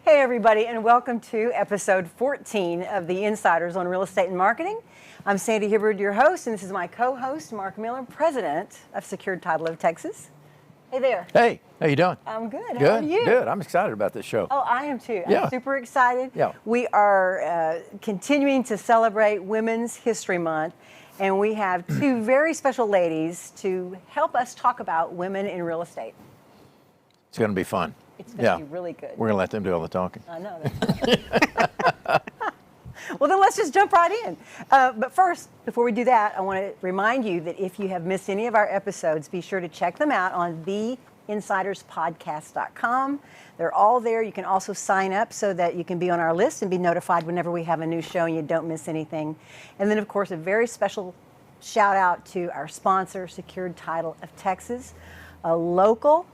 Hey everybody, and welcome to episode 14 of the Insiders on Real Estate and Marketing. I'm Sandy Hibbard, your host, and this is my co-host, Marc Miller, president of Secured Title of Texas. Hey there. Hey, how you doing? I'm good. Good. How are you? Good. I'm excited about this show. Oh, I am too. Yeah. I'm super excited. Yeah. We are continuing to celebrate Women's History Month, and we have two very special ladies to help us talk about women in real estate. It's going to be fun. It's going to be really good. We're going to let them do all the talking. I know. Well, then let's just jump right in. But first, before we do that, I want to remind you that if you have missed any of our episodes, be sure to check them out on theinsiderspodcast.com. They're all there. You can also sign up so that you can be on our list and be notified whenever we have a new show and you don't miss anything. And then, of course, a very special shout out to our sponsor, Secured Title of Texas, a local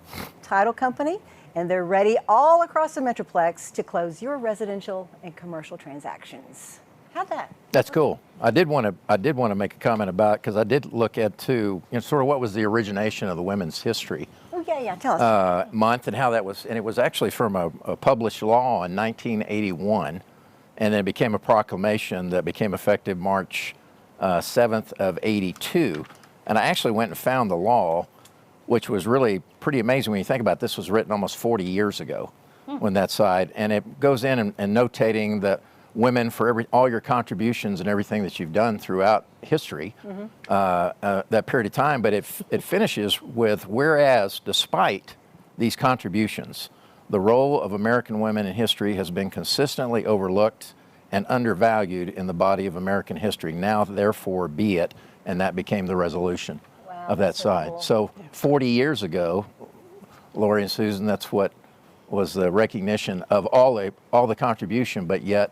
title company. And they're ready all across the Metroplex to close your residential and commercial transactions. How'd that? That's cool. I did want to make a comment about, because I did look at too, sort of what was the origination of the Women's History Oh yeah, tell us. Month, and how that was, and it was actually from a published law in 1981, and then it became a proclamation that became effective March 7th of 82. And I actually went and found the law, which was really pretty amazing when you think about it. This was written almost 40 years ago when that side, and it goes in and notating that women, for all your contributions and everything that you've done throughout history, that period of time, but it finishes with, whereas despite these contributions, the role of American women in history has been consistently overlooked and undervalued in the body of American history. Now, therefore, be it, and that became the resolution of that side. Cool. So 40 years ago, Lori and Susan, that's what was the recognition of all the contribution, but yet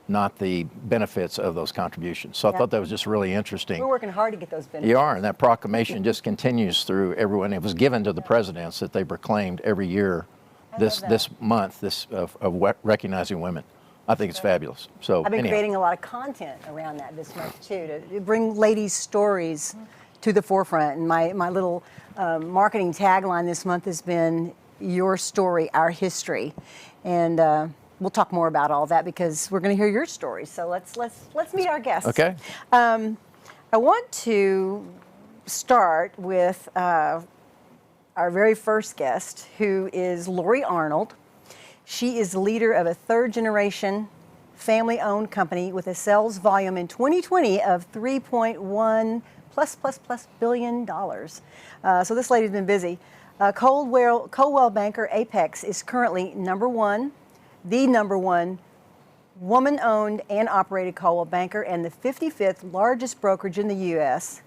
not the benefits of those contributions. So I thought that was just really interesting. We're working hard to get those benefits. You are, and that proclamation just continues through everyone. It was given to the presidents that they proclaimed every year this month of recognizing women. I think it's fabulous. So I've been creating a lot of content around that this month too, to bring ladies' stories to the forefront. And my little marketing tagline this month has been "Your Story, Our History," and we'll talk more about all that because we're going to hear your story. So let's meet our guests. Okay. I want to start with our very first guest, who is Lori Arnold. She is leader of a third-generation family-owned company with a sales volume in 2020 of $3.1 plus billion dollars. So this lady's been busy. Coldwell Banker Apex is currently the number one woman-owned and operated Coldwell Banker and the 55th largest brokerage in the U.S.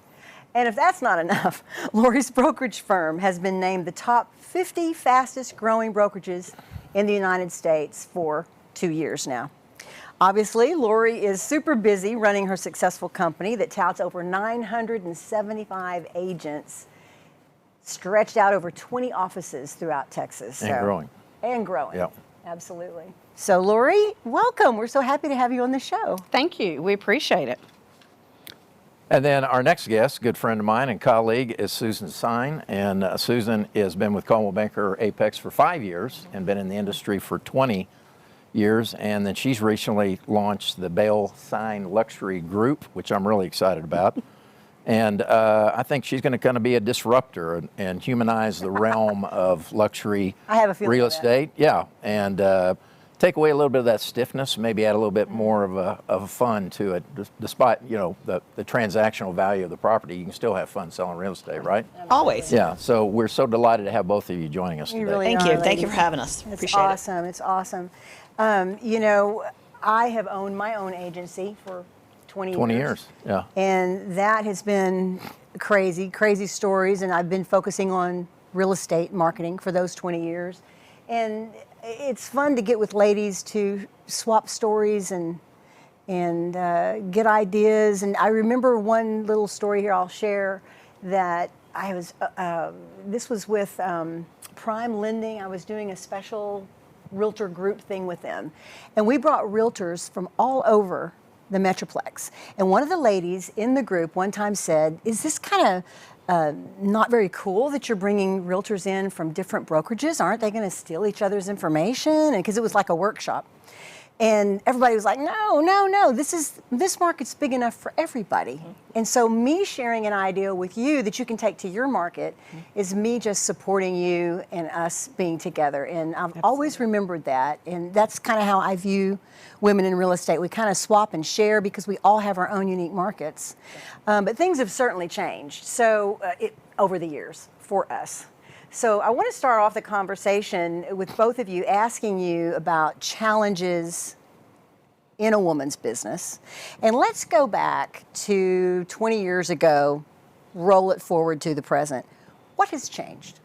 And if that's not enough, Lori's brokerage firm has been named the top 50 fastest growing brokerages in the United States for 2 years now. Obviously, Lori is super busy running her successful company that touts over 975 agents stretched out over 20 offices throughout Texas. And growing. And growing. Yeah. Absolutely. So, Lori, welcome. We're so happy to have you on the show. Thank you. We appreciate it. And then our next guest, good friend of mine and colleague, is Susan Sine. And Susan has been with Coldwell Banker Apex for 5 years and been in the industry for 20 years. And then she's recently launched the Bale Sine Luxury Group, which I'm really excited about. And I think she's going to kind of be a disruptor and humanize the realm of luxury I have a feeling real of that. estate. Yeah, and take away a little bit of that stiffness, maybe add a little bit more of a fun to it. Despite the transactional value of the property, you can still have fun selling real estate, right? Always. Yeah. So we're so delighted to have both of you joining us today. really Thank are, you. Thank ladies. you for having us. It's Appreciate awesome. It's awesome. I have owned my own agency for 20 years. Yeah. And that has been crazy stories. And I've been focusing on real estate marketing for those 20 years. And it's fun to get with ladies to swap stories and get ideas. And I remember one little story here I'll share that I was, this was with Prime Lending. I was doing a special realtor group thing with them. And we brought realtors from all over the Metroplex. And one of the ladies in the group one time said, is this kind of not very cool that you're bringing realtors in from different brokerages? Aren't they going to steal each other's information? And because it was like a workshop. And everybody was like, no, this market's big enough for everybody. And so me sharing an idea with you that you can take to your market is me just supporting you and us being together. And I've always remembered that. And that's kind of how I view women in real estate. We kind of swap and share because we all have our own unique markets. But things have certainly changed over the years for us. So I want to start off the conversation with both of you asking you about challenges in a woman's business. And let's go back to 20 years ago, roll it forward to the present. What has changed?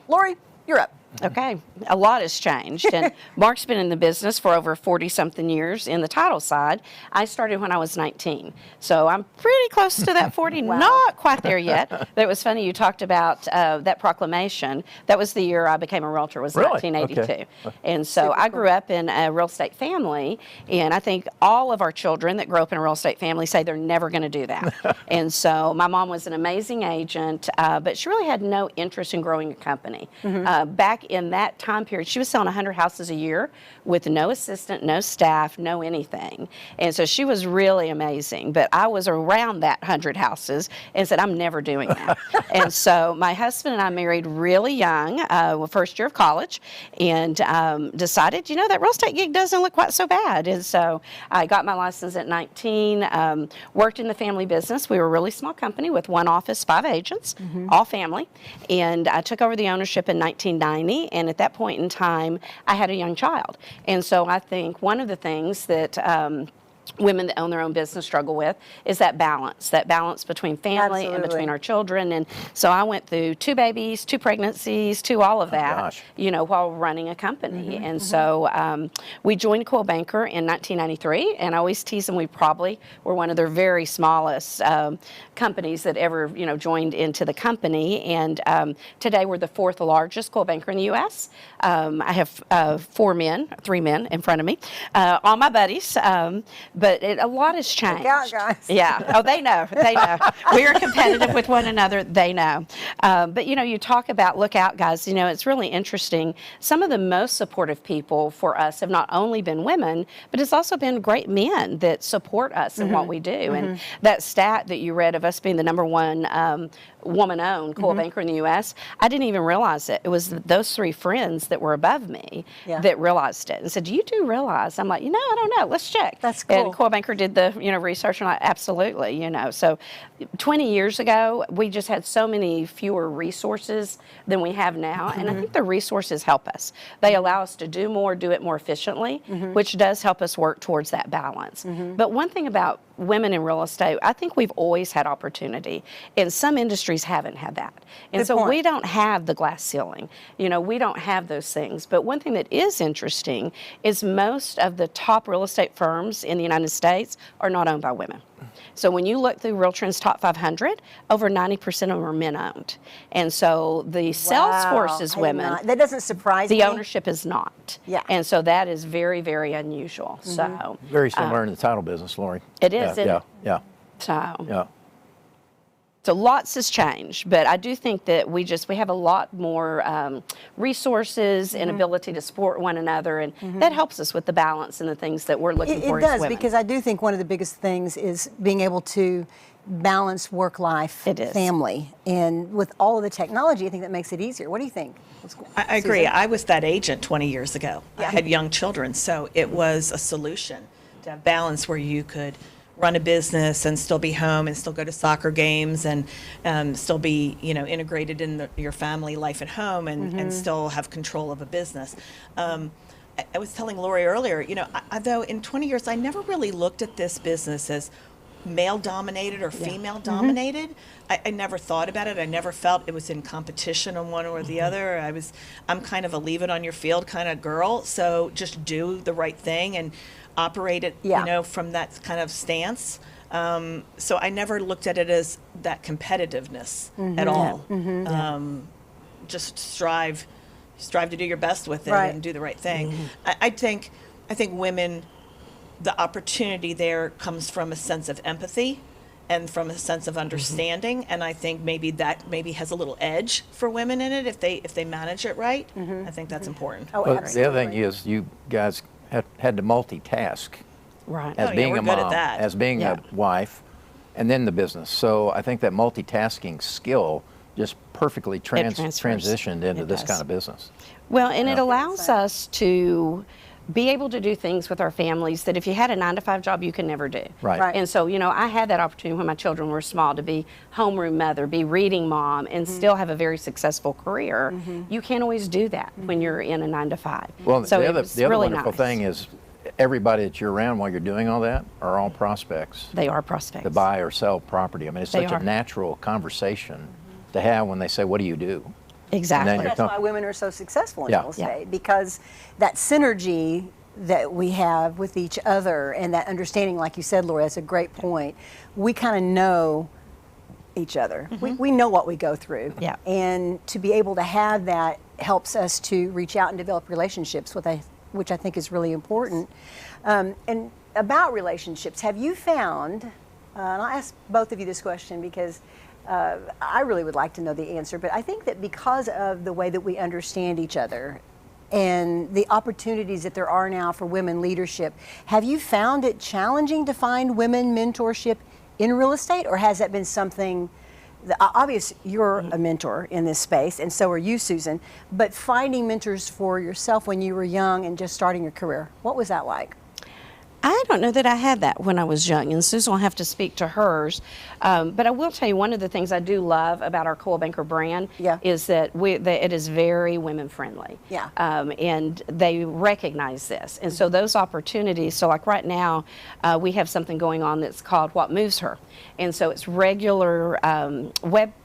Lori, you're up. Okay, a lot has changed, and Marc's been in the business for over 40-something years in the title side. I started when I was 19, so I'm pretty close to that 40, Wow. Not quite there yet. But it was funny, you talked about that proclamation. That was the year I became a realtor, was Really? 1982. Okay. And so I grew up in a real estate family, and I think all of our children that grow up in a real estate family say they're never going to do that. And so my mom was an amazing agent, but she really had no interest in growing a company. Back in that time period, she was selling 100 houses a year with no assistant, no staff, no anything. And so she was really amazing. But I was around that 100 houses and said, I'm never doing that. And so my husband and I married really young, first year of college, and decided, that real estate gig doesn't look quite so bad. And so I got my license at 19, worked in the family business. We were a really small company with one office, 5 agents, all family. And I took over the ownership in 1990. And at that point in time, I had a young child. And so I think one of the things that women that own their own business struggle with is that balance between family and Absolutely. between our children. And so I went through 2 babies, 2 pregnancies, all of that, gosh. while running a company. And so we joined Coldwell Banker in 1993, and I always tease them we probably were one of their very smallest companies that ever, joined into the company. And today we're the 4th largest Coldwell Banker in the U.S. I have 3 men in front of me, all my buddies. But a lot has changed. Look out, guys. Yeah. Oh, they know. We are competitive with one another. They know. But, you talk about look out, guys. It's really interesting. Some of the most supportive people for us have not only been women, but it's also been great men that support us in what we do. And that stat that you read of us being the #1 woman-owned Coldwell Banker in the U.S., I didn't even realize it. It was those 3 friends that were above me that realized it and said, do you realize? I'm like, I don't know. Let's check. That's cool. And Coldwell Banker did the, research, and absolutely, So 20 years ago, we just had so many fewer resources than we have now. And I think the resources help us. They allow us to do it more efficiently, which does help us work towards that balance. But one thing about women in real estate, I think we've always had opportunity, and some industries haven't had that. And Good so point. we don't have the glass ceiling. We don't have those things. But one thing that is interesting is most of the top real estate firms in the United States are not owned by women. So when you look through RealTrend's top 500, over 90% of them are men-owned. And so the sales force is women. That doesn't surprise me. The ownership is not. Yeah. And so that is very, very unusual. So Very similar in the title business, Lori. it is, isn't it? Yeah. So lots has changed, but I do think that we have a lot more resources and ability to support one another, and that helps us with the balance and the things that we're looking for It as does, women. because I do think one of the biggest things is being able to balance work-life, It is. family. And with all of the technology, I think that makes it easier. What do you think? I agree. Susan? I was that agent 20 years ago. I had young children, so it was a solution to have balance where you could run a business and still be home and still go to soccer games and still be, integrated in your family life at home and still have control of a business. I was telling Lori earlier, though in 20 years, I never really looked at this business as male dominated or female dominated. I never thought about it. I never felt it was in competition on one or the other. I'm kind of a leave it on your field kind of girl. So just do the right thing and operate it, from that kind of stance. So I never looked at it as that competitiveness at all. Just strive to do your best with it and do the right thing. I think women, the opportunity there comes from a sense of empathy and from a sense of understanding, and I think maybe that has a little edge for women in it if they manage it right. I think that's important. Oh, Well, absolutely. the other thing is you guys had to multitask Right. as Oh, yeah, being we're a good at mom, that. as being a wife, and then the business. So I think that multitasking skill just perfectly transfers. transitioned into It this does. kind of business. Well, and it allows us to be able to do things with our families that if you had a 9-to-5 job, you could never do. Right. Right. And so, I had that opportunity when my children were small to be homeroom mother, be reading mom, and still have a very successful career. You can't always do that when you're in a 9-to-5. Well, so the it other, was the other really wonderful nice. thing is everybody that you're around while you're doing all that are all prospects They are prospects. to buy or sell property. I mean, it's They such are. a natural conversation to have when they say, what do you do? Exactly. And then That's why women are so successful in Yeah. real estate, because that synergy that we have with each other and that understanding, like you said, Lori, that's a great point. We kind of know each other. We know what we go through. Yeah. And to be able to have that helps us to reach out and develop relationships, which I think is really important. And about relationships, have you found, and I'll ask both of you this question because I really would like to know the answer, but I think that because of the way that we understand each other and the opportunities that there are now for women leadership, have you found it challenging to find women mentorship in real estate, or has that been something that, obviously you're a mentor in this space and so are you, Susan, but finding mentors for yourself when you were young and just starting your career, what was that like? I don't know that I had that when I was young, and Susan will have to speak to hers. But I will tell you, one of the things I do love about our Coldwell Banker brand is that it is very women friendly. Yeah. And they recognize this. And so those opportunities, so like right now, we have something going on that's called What Moves Her. And so it's regular webinars,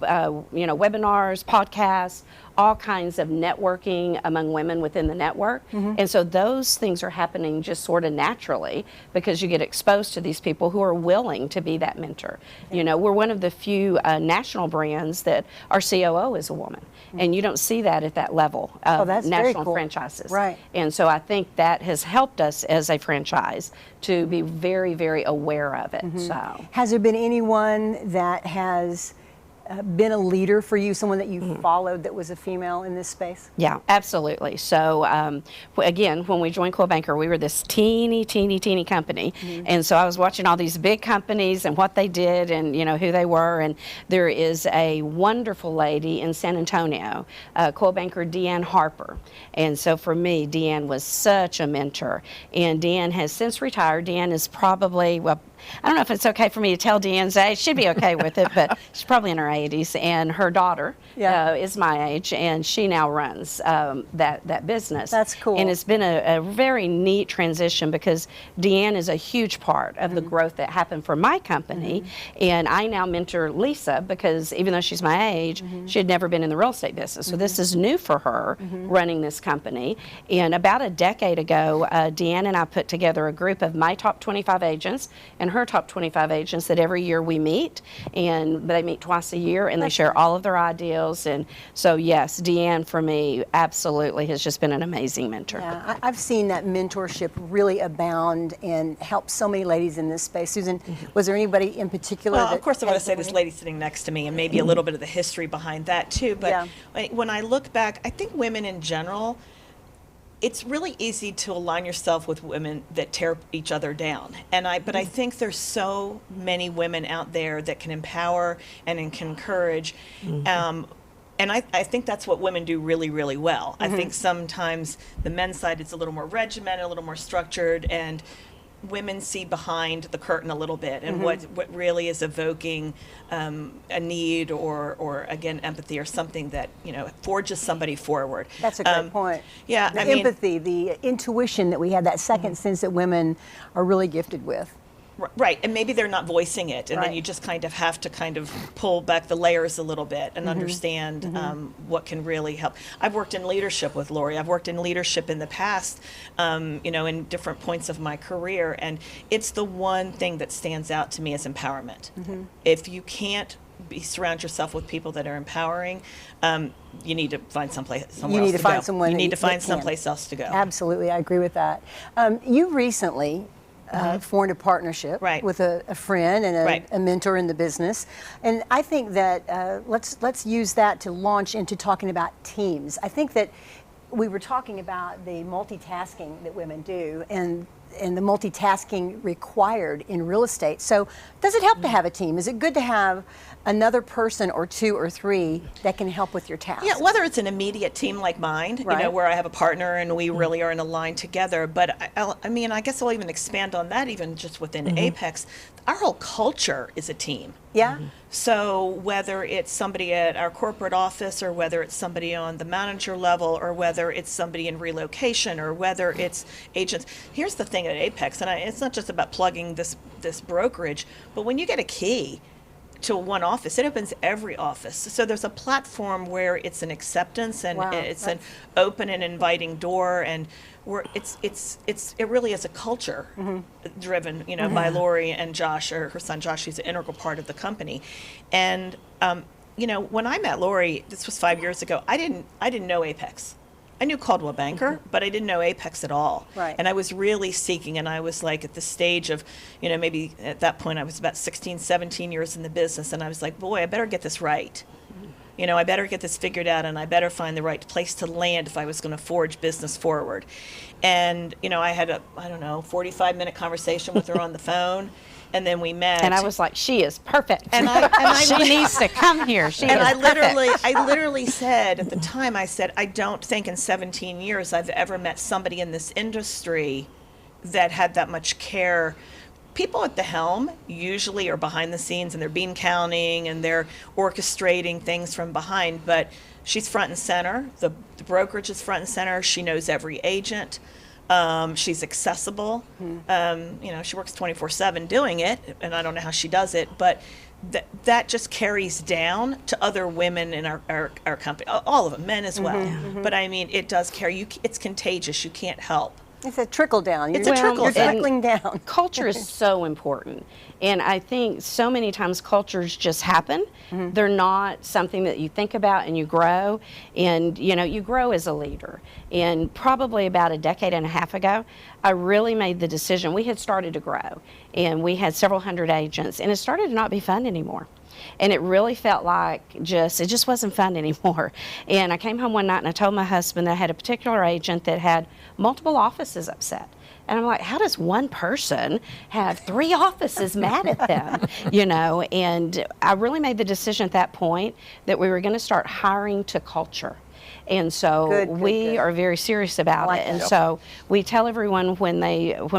podcasts, all kinds of networking among women within the network. And so those things are happening just sort of naturally because you get exposed to these people who are willing to be that mentor. We're one of the few national brands that our COO is a woman. And you don't see that at that level of that's very national cool. franchises. Right. And so I think that has helped us as a franchise to be very, very aware of it. So. Has there been anyone that has been a leader for you, someone that you followed that was a female in this space? Yeah, absolutely. So again, when we joined Coldwell Banker, we were this teeny company. And so I was watching all these big companies and what they did and who they were. And there is a wonderful lady in San Antonio, Coldwell Banker Deanne Harper. And so for me, Deanne was such a mentor. And Deanne has since retired. Deanne is probably, I don't know if it's okay for me to tell Deanne's age. She'd be okay with it, but she's probably in her 80s. And her daughter is my age, and she now runs that business. That's cool. And it's been a very neat transition because Deanne is a huge part of the growth that happened for my company. And I now mentor Lisa because even though she's my age, she had never been in the real estate business. So this is new for her running this company. And about a decade ago, Deanne and I put together a group of my top 25 agents and her top 25 agents that every year we meet, and they meet twice a year, and they share all of their ideals. And so, yes, Deanne for me absolutely has just been an amazing mentor. Yeah, I've seen that mentorship really abound and help so many ladies in this space. Susan, was there anybody in particular? Well, that of course, I want to has say been this lady sitting next to me and maybe a little bit of the history behind that too. But when I look back, I think women in general, it's really easy to align yourself with women that tear each other down. But I think there's so many women out there that can empower and can encourage. And I think that's what women do really, really well. I think sometimes the men's side is a little more regimented, a little more structured, and women see behind the curtain a little bit and what really is evoking a need or again empathy or something that forges somebody forward. That's a great point. Yeah, the empathy, the intuition that we have, that second sense that women are really gifted with. Right, and maybe they're not voicing it, and then Right. you just kind of have to kind of pull back the layers a little bit and understand what can really help. I've worked in leadership with Lori. I've worked in leadership in the past, in different points of my career, and it's the one thing that stands out to me as empowerment. If you can't surround yourself with people that are empowering, you need to find somewhere else to go. need to find someone You need to that find can. someplace else to go. Absolutely, I agree with that. You recently formed a partnership Right. with a friend and Right. a mentor in the business, and I think that let's use that to launch into talking about teams. I think that we were talking about the multitasking that women do, and the multitasking required in real estate. So does it help to have a team? Is it good to have another person or two or three that can help with your tasks? Yeah, whether it's an immediate team like mine, Right. where I have a partner and we really are in a line together. But I guess I'll even expand on that, even just within Apex. Our whole culture is a team. Yeah? So whether it's somebody at our corporate office, or whether it's somebody on the manager level, or whether it's somebody in relocation, or whether it's agents. Here's the thing at Apex, and it's not just about plugging this brokerage, but when you get a key to one office, it opens every office. So there's a platform where it's an acceptance, and Wow, it's an open and inviting door, and where it really is a culture driven, by Lori and Josh, or her son Josh, who's an integral part of the company. And when I met Lori, this was 5 years ago, I didn't know Apex. I knew Coldwell Banker, but I didn't know Apex at all. Right. And I was really seeking, and I was like at the stage of, maybe at that point I was about 16, 17 years in the business, and I was like, boy, I better get this right. I better get this figured out, and I better find the right place to land if I was going to forge business forward. And, I had a, 45-minute conversation with her on the phone, and then we met. And I was like, she is perfect. And I she needs to come here. She and is I literally said at the time, I said, I don't think in 17 years I've ever met somebody in this industry that had that much care. People at the helm usually are behind the scenes, and they're bean counting and they're orchestrating things from behind, but she's front and center. The brokerage is front and center. She knows every agent. She's accessible. She works 24/7 doing it, and I don't know how she does it, but that just carries down to other women in our company, all of them, men as well. But I mean, it does carry. It's contagious. You can't help. It's a trickle down. It's a trickle You're down. trickling down. Culture is so important. And I think so many times cultures just happen. They're not something that you think about and you grow. And, you grow as a leader. And probably about a decade and a half ago, I really made the decision. We had started to grow, and we had several hundred agents, and it started to not be fun anymore. And it really felt like it just wasn't fun anymore. And I came home one night and I told my husband that I had a particular agent that had multiple offices upset. And I'm like, how does one person have 3 offices mad at them? And I really made the decision at that point that we were going to start hiring to culture. And so Good, we are very serious about like it. And that. so we tell everyone when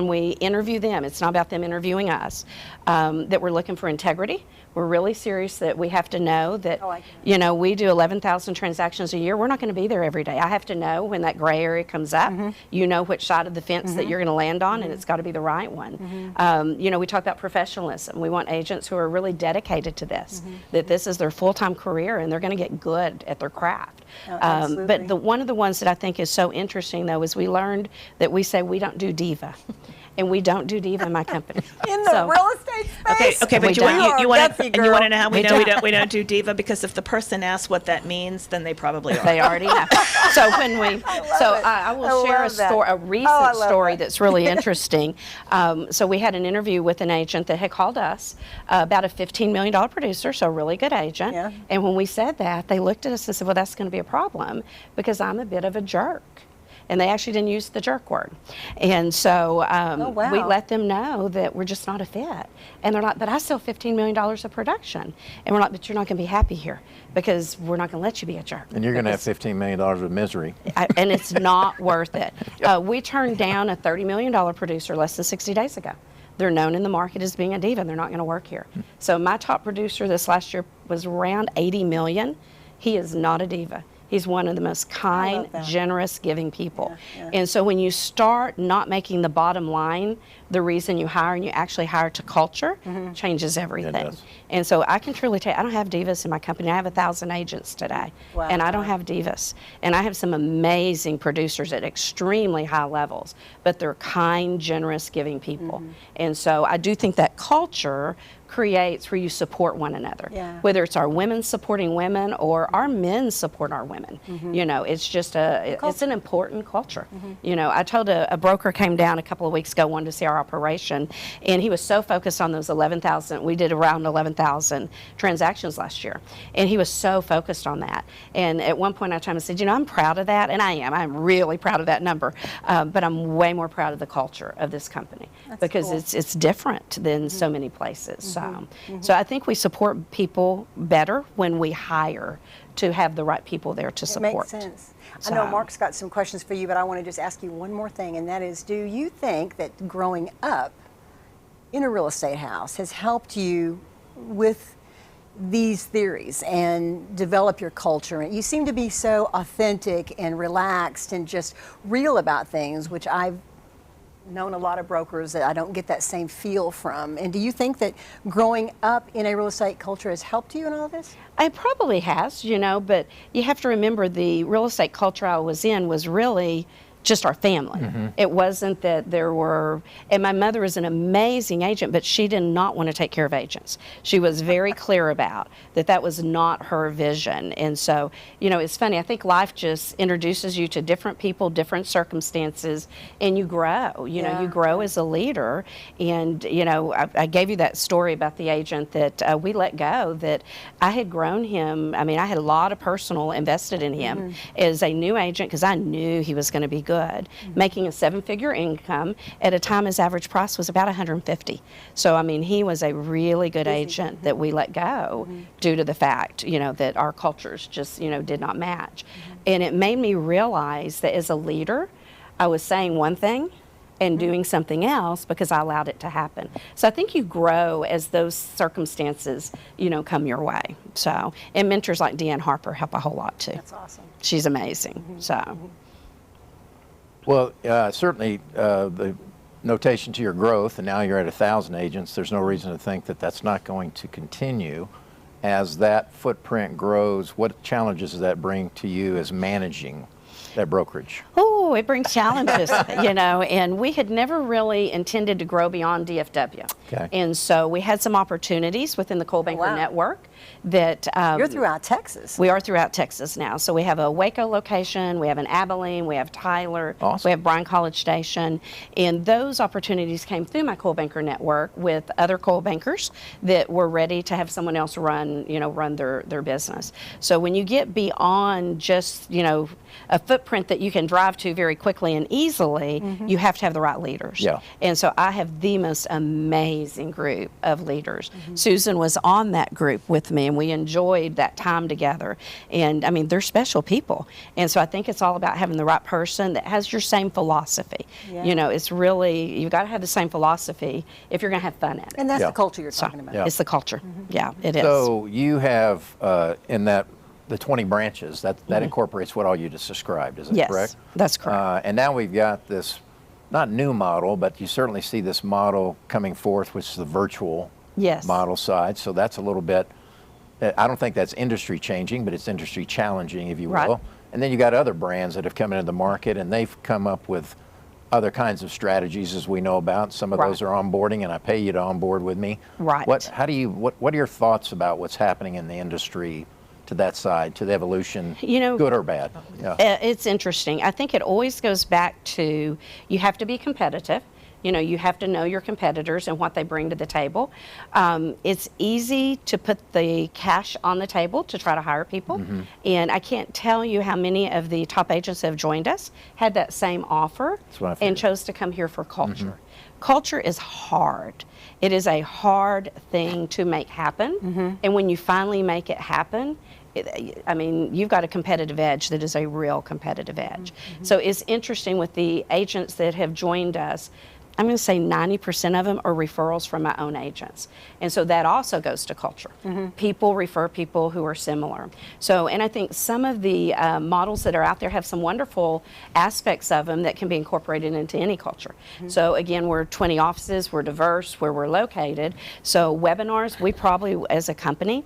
we interview them, it's not about them interviewing us, that we're looking for integrity. We're really serious that we have to know that, we do 11,000 transactions a year. We're not going to be there every day. I have to know when that gray area comes up, which side of the fence that you're going to land on, and it's got to be the right one. We talk about professionalism. We want agents who are really dedicated to this, that this is their full-time career and they're going to get good at their craft. But one of the ones that I think is so interesting, though, is we learned that we say we don't do diva. And we don't do diva in my company. In the real estate space? Okay, but you want to know how we know we don't do diva? Because if the person asks what that means, then they probably are. They already know. So when I will share a recent story that's really interesting. So we had an interview with an agent that had called us about a $15 million producer, so a really good agent. Yeah. And when we said that, they looked at us and said, well, that's going to be a problem because I'm a bit of a jerk. And they actually didn't use the jerk word. And so we let them know that we're just not a fit. And they're like, but I sell $15 million of production. And we're like, but you're not going to be happy here because we're not going to let you be a jerk. And you're going to have $15 million of misery. And it's not worth it. We turned down a $30 million producer less than 60 days ago. They're known in the market as being a diva, and they're not going to work here. So my top producer this last year was around $80 million. He is not a diva. He's one of the most kind, that. generous, giving people. Yeah. And so when you start not making the bottom line the reason you hire, and you actually hire to culture, changes everything. does. And so I can truly tell you, I don't have Divas in my company. I have 1,000 agents today, Wow. and I don't have Divas. And I have some amazing producers at extremely high levels, but they're kind, generous, giving people. And so I do think that culture creates where you support one another. Yeah. Whether it's our women supporting women or our men support our women. You know, it's just it's an important culture. You know, I told a broker came down a couple of weeks ago, wanted to see our operation, and he was so focused on those 11,000. We did around 11,000 transactions last year, and he was so focused on that. And at one point I told him, I said, you know, I'm proud of that, and I am. I'm really proud of that number, but I'm way more proud of the culture of this company because cool. it's different than so many places. So I think we support people better when we hire to have the right people there to It support. makes sense. I know So- Marc's got some questions for you, but I want to just ask you one more thing, and that is, do you think that growing up in a real estate house has helped you with these theories and develop your culture? You seem to be so authentic and relaxed and just real about things, which I've known a lot of brokers that I don't get that same feel from. And do you think that growing up in a real estate culture has helped you in all this? It probably has, you know, but you have to remember the real estate culture I was in was really just our family. It wasn't that there were, and my mother is an amazing agent, but she did not want to take care of agents. She was very clear about that was not her vision. And so, you know, it's funny, I think life just introduces you to different people, different circumstances, and you grow. You know, you grow as a leader. And, you know, I gave you that story about the agent that we let go, that I had grown him. I mean, I had a lot of personal invested in him as a new agent because I knew he was going to be good, making a 7-figure income at a time his average price was about 150. So I mean, he was a really good agent that we let go due to the fact, you know, that our cultures just, you know, did not match. And it made me realize that as a leader, I was saying one thing and doing something else because I allowed it to happen. So I think you grow as those circumstances, you know, come your way. So, and mentors like Deanne Harper help a whole lot too. That's awesome. She's amazing. So. Well, certainly the notation to your growth, and now you're at 1,000 agents, there's no reason to think that that's not going to continue. As that footprint grows, what challenges does that bring to you as managing that brokerage? Oh, it brings challenges, you know, and we had never really intended to grow beyond DFW. Okay. And so we had some opportunities within the Coldwell Banker Wow. network that You're throughout Texas. we are throughout Texas now. So we have a Waco location, we have an Abilene, we have Tyler, Awesome. we have Bryan College Station, and those opportunities came through my Coldwell Banker network with other Coldwell Bankers that were ready to have someone else run their business. So when you get beyond just, you know, a footprint that you can drive to very quickly and easily, you have to have the right leaders. Yeah. And so I have the most amazing group of leaders. Susan was on that group with me, and we enjoyed that time together. And I mean, they're special people. And so I think it's all about having the right person that has your same philosophy. Yeah. You know, it's really, you've got to have the same philosophy if you're going to have fun at it. And that's Yeah. the culture you're So, talking about. Yeah. it's the culture. Yeah, it is. So you have in that the 20 branches that incorporates what all you just described. Is that Yes, correct? that's correct. And now we've got this, not new model, but you certainly see this model coming forth, which is the virtual Yes. model side. So that's a little bit. I don't think that's industry changing, but it's industry challenging, if you will. Right. And then you got other brands that have come into the market, and they've come up with other kinds of strategies, as we know about. Some of Right. those are onboarding, and I pay you to onboard with me. Right. What are your thoughts about what's happening in the industry to that side, to the evolution, You know, good or bad? Yeah. It's interesting. I think it always goes back to you have to be competitive. You know, you have to know your competitors and what they bring to the table. It's easy to put the cash on the table to try to hire people. And I can't tell you how many of the top agents that have joined us had that same offer what I and figured. chose to come here for culture. Culture is hard. It is a hard thing to make happen. And when you finally make it happen, I mean, you've got a competitive edge that is a real competitive edge. So it's interesting with the agents that have joined us. I'm going to say 90% of them are referrals from my own agents. And so that also goes to culture. People refer people who are similar. So, and I think some of the models that are out there have some wonderful aspects of them that can be incorporated into any culture. So again, we're 20 offices, we're diverse where we're located. So webinars, we probably as a company,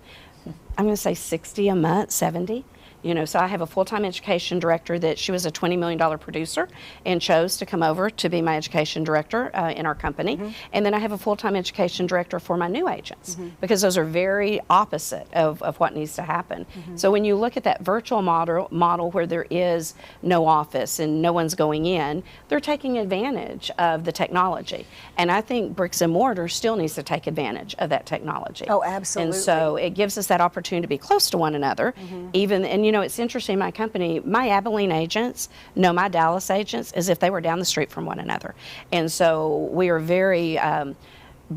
I'm going to say 60 a month, 70. You know, so I have a full-time education director that she was a $20 million producer and chose to come over to be my education director in our company. And then I have a full-time education director for my new agents because those are very opposite of what needs to happen. So when you look at that virtual model where there is no office and no one's going in, they're taking advantage of the technology. And I think bricks and mortar still needs to take advantage of that technology. Oh, absolutely. And so it gives us that opportunity to be close to one another, even, and you know, it's interesting, my company, my Abilene agents know my Dallas agents as if they were down the street from one another. And so we are very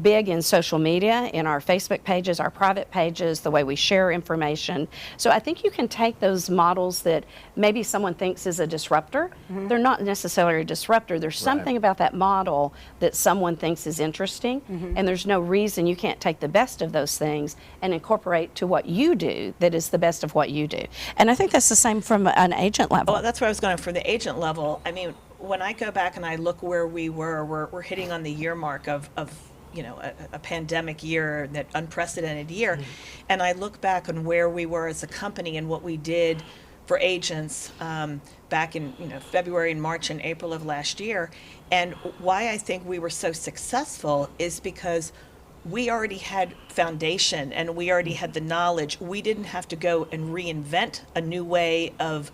big in social media, in our Facebook pages, our private pages, the way we share information. So I think you can take those models that maybe someone thinks is a disruptor. They're not necessarily a disruptor. There's something about that model that someone thinks is interesting, and there's no reason you can't take the best of those things and incorporate to what you do that is the best of what you do. And I think that's the same from an agent level. Well, that's where I was going for the agent level. I mean, when I go back and I look where we were, we're hitting on the year mark of you know, a pandemic year, that unprecedented year. And I look back on where we were as a company and what we did for agents back in, you know, February and March and April of last year. And why I think we were so successful is because we already had foundation and we already had the knowledge. We didn't have to go and reinvent a new way of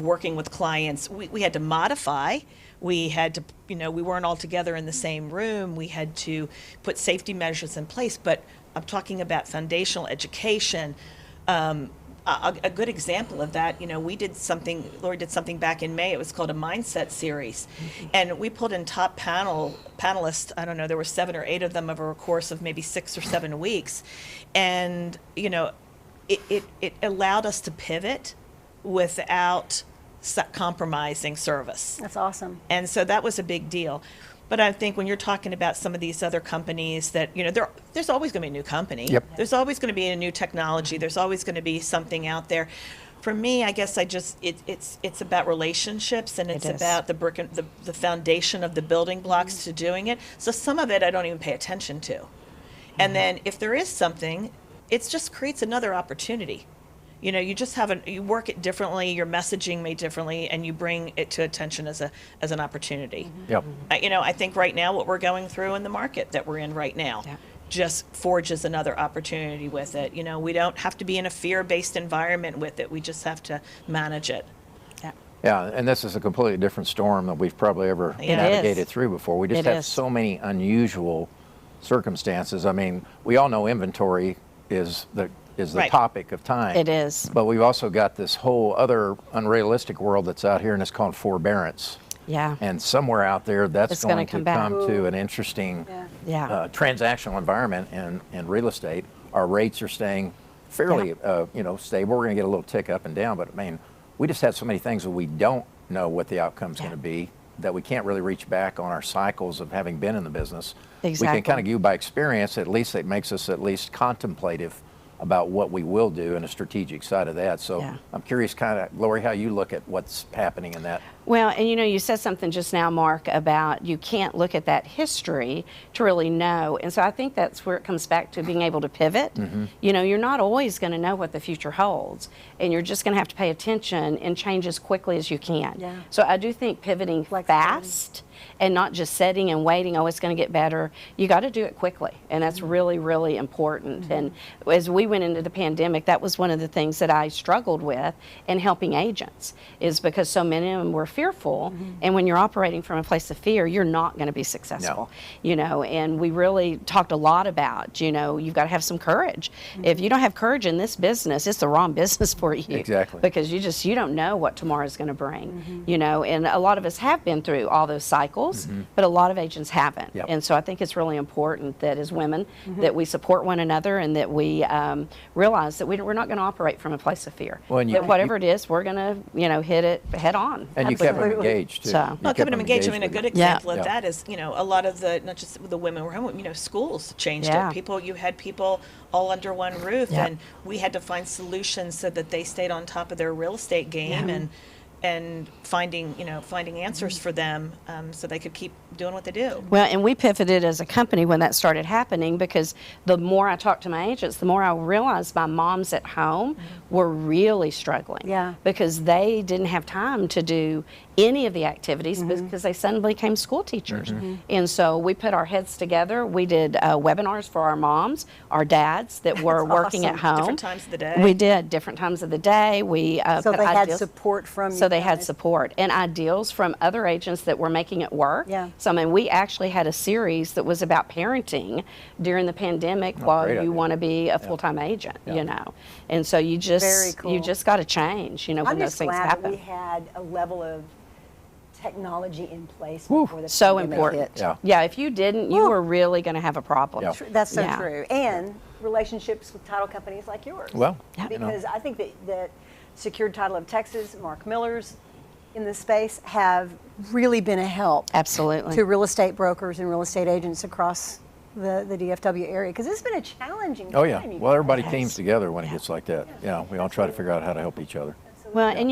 working with clients. We had to modify. We had to, you know, we weren't all together in the same room. We had to put safety measures in place. But I'm talking about foundational education. A good example of that, you know, we did something, Lori did something back in May. It was called a mindset series. And we pulled in top panelists. I don't know, there were 7 or 8 of them over a course of maybe 6 or 7 weeks. And, you know, it allowed us to pivot without compromising service. That's awesome. And so that was a big deal. But I think when you're talking about some of these other companies that, you know, there's always going to be a new company. Yep. There's always going to be a new technology. There's always going to be something out there. For me, I guess it's about relationships, and it's about the brick and the foundation of the building blocks to doing it. So some of it I don't even pay attention to. And then if there is something, it just creates another opportunity. You know, you just you work it differently, your messaging made differently, and you bring it to attention as an opportunity. Yep. You know, I think right now what we're going through in the market that we're in right now just forges another opportunity with it. You know, we don't have to be in a fear-based environment with it. We just have to manage it. Yeah, and this is a completely different storm that we've probably ever navigated through before. We just have so many unusual circumstances. I mean, we all know inventory is the topic of time. It is. But we've also got this whole other unrealistic world that's out here, and it's called forbearance. Yeah. And somewhere out there, that's going to come to an interesting transactional environment in real estate. Our rates are staying fairly, you know, stable. We're going to get a little tick up and down, but I mean, we just have so many things that we don't know what the outcome's going to be, that we can't really reach back on our cycles of having been in the business. Exactly. We can kind of give by experience. At least it makes us at least contemplative about what we will do in a strategic side of that. So I'm curious, kind of, Lori, how you look at what's happening in that. Well, and you know, you said something just now, Mark, about you can't look at that history to really know. And so I think that's where it comes back to being able to pivot. You know, you're not always going to know what the future holds, and you're just going to have to pay attention and change as quickly as you can. So I do think pivoting fast and not just sitting and waiting, oh, it's going to get better. You got to do it quickly, and that's really, really important. And as we went into the pandemic, that was one of the things that I struggled with in helping agents, is because so many of them were fearful, and when you're operating from a place of fear, you're not going to be successful. You know, and we really talked a lot about, you know, you've got to have some courage. If you don't have courage in this business, it's the wrong business for you. Exactly. Because you don't know what tomorrow is going to bring. You know, and a lot of us have been through all those cycles, but a lot of agents haven't. And so I think it's really important that as women that we support one another, and that we realize that we're not going to operate from a place of fear. Well, that whatever it is, we're going to, you know, hit it head on. And you kept them Absolutely. engaged, too. So- You Well, kept keeping them engaged. I mean, a with good it. example Yeah. of Yeah. that is, a lot of not just the women were home, schools changed Yeah. it. You had people all under one roof, Yeah. and we had to find solutions so that they stayed on top of their real estate game and finding answers for them, so they could keep doing what they do. Well, and we pivoted as a company when that started happening, because the more I talked to my agents, the more I realized my moms at home were really struggling. Yeah. Because they didn't have time to do any of the activities because they suddenly became school teachers. And so we put our heads together. We did webinars for our moms, our dads that were working at awesome. home. Different times of the day. We did different times of the day. We So put they had ideas- support from you So they had guys. support and ideals from other agents that were making it work. Yeah. So I mean, we actually had a series that was about parenting during the pandemic while great you idea. want to be a full-time agent, Yeah. you know. And so you just Very cool. you just got to change, when I'm those just things glad happen. that we had a level of technology in place Whew. before the So pandemic important. hit. Yeah. Yeah, if you didn't, you Woo. were really going to have a problem. Yeah. That's so Yeah. true. And relationships with title companies like yours. Well, Because I think that Secured Title of Texas, Marc Miller's in this space, have really been a help Absolutely. to real estate brokers and real estate agents across the DFW area, because it's been a challenging Oh, yeah. time. you Well, everybody guys. teams together when it gets like that. Yeah, we all try to figure out how to help each other. Well, and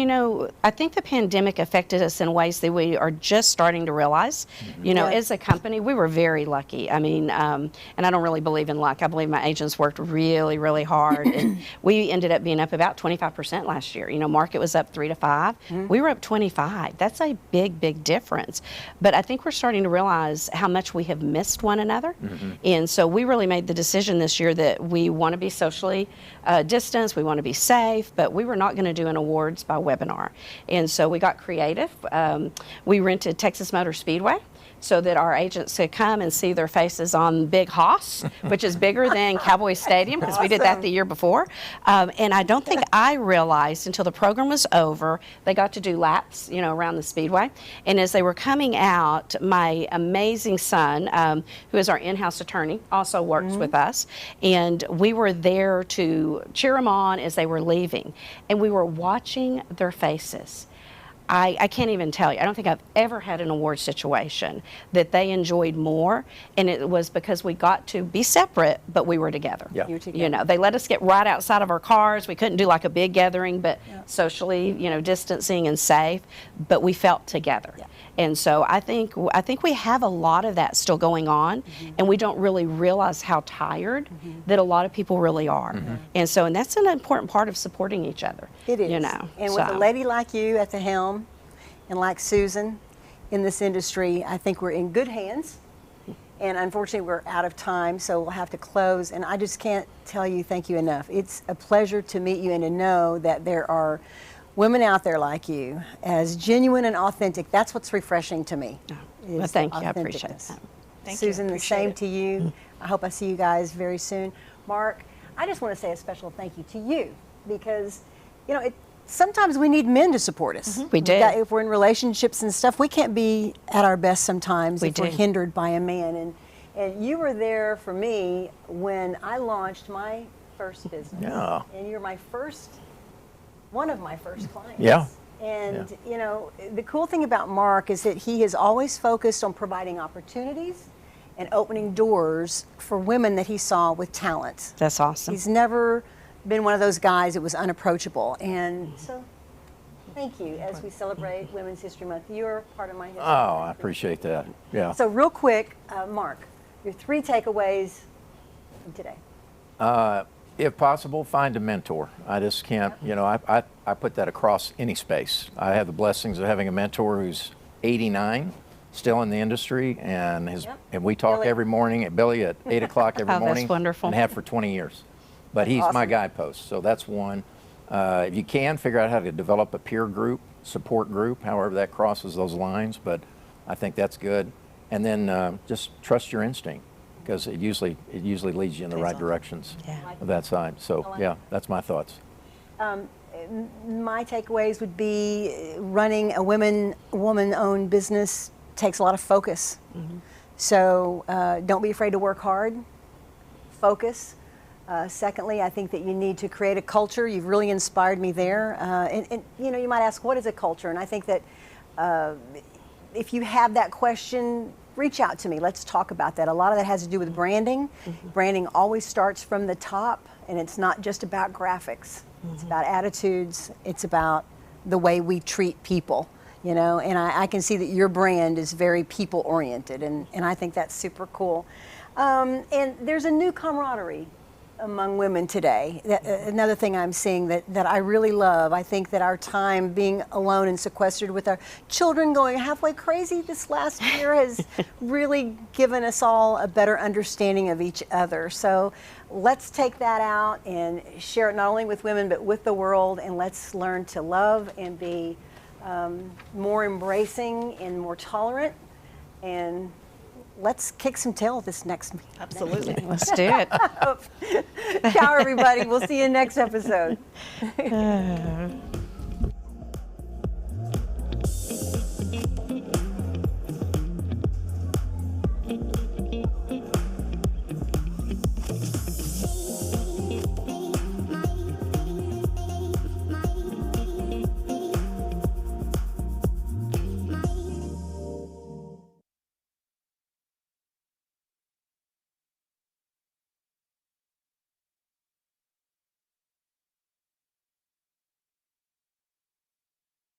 I think the pandemic affected us in ways that we are just starting to realize. Yeah. As a company, we were very lucky. I mean, and I don't really believe in luck. I believe my agents worked really, really hard. And we ended up being up about 25% last year. Market was up 3 to 5. We were up 25. That's a big, big difference. But I think we're starting to realize how much we have missed one another. And so we really made the decision this year that we want to be socially distanced, we want to be safe, but we were not going to do an awards by webinar. And so we got creative. We rented Texas Motor Speedway so that our agents could come and see their faces on Big Hoss, which is bigger than Cowboy Stadium, because we did that the year before. And I don't think I realized until the program was over, they got to do laps, around the Speedway. And as they were coming out, my amazing son, who is our in-house attorney, also works with us, and we were there to cheer them on as they were leaving. And we were watching their faces. I can't even tell you. I don't think I've ever had an award situation that they enjoyed more, and it was because we got to be separate, but we were together. Yeah. You were together. They let us get right outside of our cars. We couldn't do like a big gathering, but socially, distancing and safe, but we felt together. And so I think we have a lot of that still going on, and we don't really realize how tired that a lot of people really are. And that's an important part of supporting each other. It is. And with a lady like you at the helm, and like Susan in this industry, I think we're in good hands. And unfortunately, we're out of time, so we'll have to close. And I just can't tell you thank you enough. It's a pleasure to meet you and to know that there are women out there like you, as genuine and authentic. That's what's refreshing to me. Well, is thank the you. I appreciate authenticness. that. Thank you. Susan, the Appreciate same it. to you. I hope I see you guys very soon. Marc, I just want to say a special thank you to you, because, sometimes we need men to support us. We do. If we're in relationships and stuff, we can't be at our best sometimes We if we're do. hindered by a man. And you were there for me when I launched my first business. Yeah. And you're one of my first clients. Yeah. And, the cool thing about Marc is that he has always focused on providing opportunities and opening doors for women that he saw with talent. That's awesome. He's never been one of those guys that was unapproachable. And so, thank you. As we celebrate Women's History Month, you're part of my history. Oh, I appreciate that. Yeah. So real quick, Marc, your 3 takeaways from today. If possible, find a mentor. I just can't, I put that across any space. I have the blessings of having a mentor who's 89, still in the industry, and and we talk Billy. every morning at Billy at 8 o'clock every Oh, that's morning. wonderful. And have for 20 years. But he's my awesome. guidepost, so that's one. If you can, figure out how to develop a peer group, support group, however that crosses those lines, but I think that's good. And then just trust your instinct, because it usually leads you in the right directions Yeah. of that side. So yeah, that's my thoughts. My takeaways would be running a woman-owned business takes a lot of focus. So don't be afraid to work hard. Focus. Secondly, I think that you need to create a culture. You've really inspired me there. And you might ask, what is a culture? And I think that if you have that question, reach out to me. Let's talk about that. A lot of that has to do with branding. Branding always starts from the top, and it's not just about graphics. It's about attitudes. It's about the way we treat people, you know, and I can see that your brand is very people-oriented, and I think that's super cool. And there's a new camaraderie among women today. Another thing I'm seeing that I really love. I think that our time being alone and sequestered with our children going halfway crazy this last year has really given us all a better understanding of each other. So let's take that out and share it not only with women but with the world, and let's learn to love and be more embracing and more tolerant, and let's kick some tail this next meeting. Absolutely. Let's do it. Ciao, everybody. We'll see you next episode.